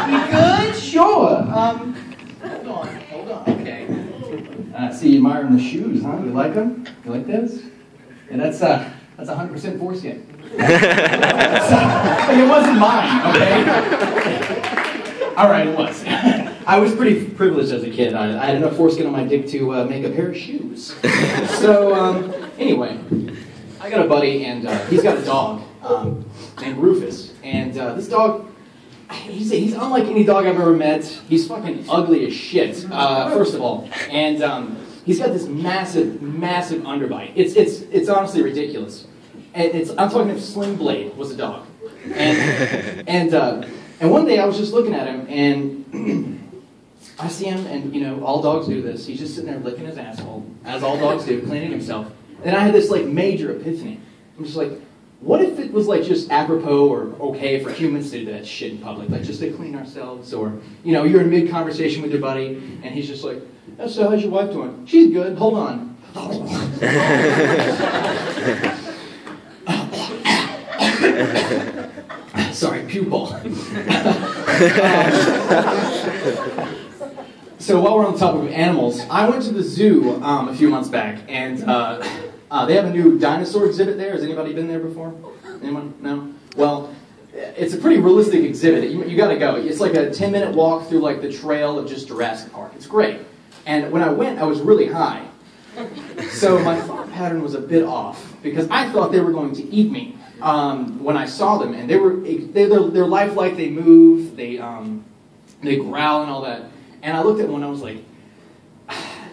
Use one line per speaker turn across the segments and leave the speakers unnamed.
You good? Sure. Hold on, okay. I see you admiring the shoes, huh? You like them? You like those? Yeah, that's 100% foreskin. It wasn't mine, okay? All right, it was. I was pretty privileged as a kid. I had enough foreskin on my dick to make a pair of shoes. So, anyway, I got a buddy, and he's got a dog named Rufus. And this dog, he's unlike any dog I've ever met. He's fucking ugly as shit, first of all. And he's got this massive underbite. It's honestly ridiculous. And I'm talking if Sling Blade was a dog. And one day I was just looking at him, and I see him, and all dogs do this. He's just sitting there licking his asshole, as all dogs do, cleaning himself. And I had this major epiphany. I'm just like, what if it was just apropos or okay for humans to do that shit in public, just to clean ourselves, or you're in mid-conversation with your buddy, and he's just like, oh, so how's your wife doing? She's good. Hold on. Sorry, pupil. So while we're on the topic of animals, I went to the zoo a few months back, and they have a new dinosaur exhibit there. Has anybody been there before? Anyone? No? Well, it's a pretty realistic exhibit. You got to go. It's like a 10-minute walk through the trail of just Jurassic Park. It's great. And when I went, I was really high. So my thought pattern was a bit off, because I thought they were going to eat me when I saw them. And they're lifelike, they move, they growl and all that. And I looked at one and I was like,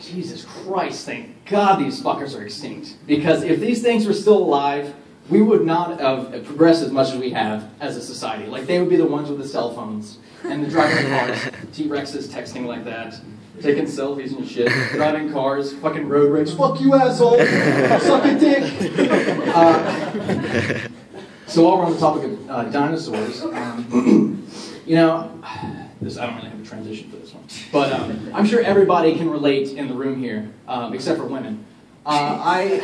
Jesus Christ, thank God these fuckers are extinct. Because if these things were still alive, we would not have progressed as much as we have as a society. They would be the ones with the cell phones and the driving cars, T-Rexes texting like that, taking selfies and shit, driving cars, fucking road rage, fuck you asshole, suck a dick. So while we're on the topic of dinosaurs, I don't really have a transition for this one, but I'm sure everybody can relate in the room here, except for women. I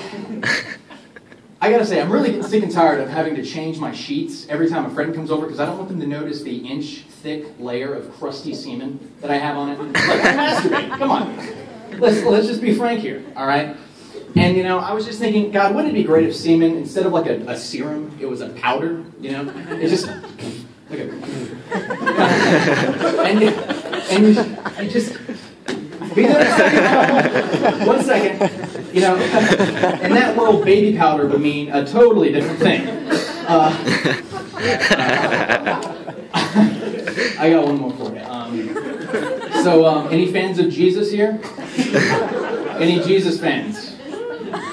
gotta say, I'm really getting sick and tired of having to change my sheets every time a friend comes over, because I don't want them to notice the inch-thick layer of crusty semen that I have on it. I masturbate. Come on. Let's just be frank here, all right? And, I was just thinking, God, wouldn't it be great if semen, instead of a serum, it was a powder, It just... and you just be there a second. 1 second. In that world, baby powder would mean a totally different thing. I got one more for you. Any fans of Jesus here? Any Jesus fans?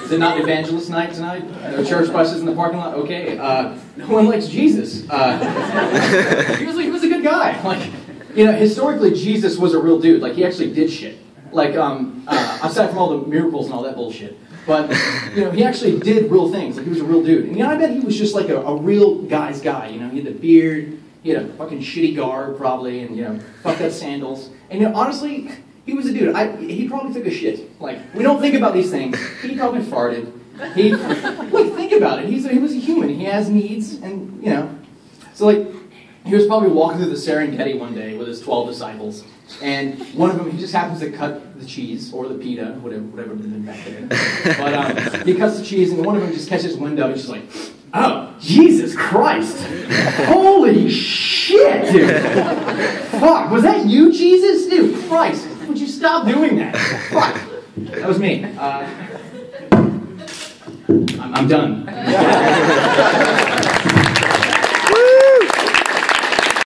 Is it not evangelist night tonight? No church buses in the parking lot? Okay. No one likes Jesus. He was a good guy. Historically, Jesus was a real dude. He actually did shit. Aside from all the miracles and all that bullshit. But, he actually did real things. He was a real dude. And, I bet he was just a real guy's guy. He had the beard, he had a fucking shitty garb, probably, and, fucked up sandals. And, honestly... he was a dude. He probably took a shit. We don't think about these things. He probably farted. Think about it. He was a human. He has needs, and, So, he was probably walking through the Serengeti one day with his 12 disciples, and one of them, he just happens to cut the cheese, or the pita, whatever it was back then. But he cuts the cheese, and one of them just catches his window, and he's just like, oh, Jesus Christ! Holy shit, dude! Fuck, was that you, Jesus? Dude, Christ! Would you stop doing that? Fuck. That was me. I'm done.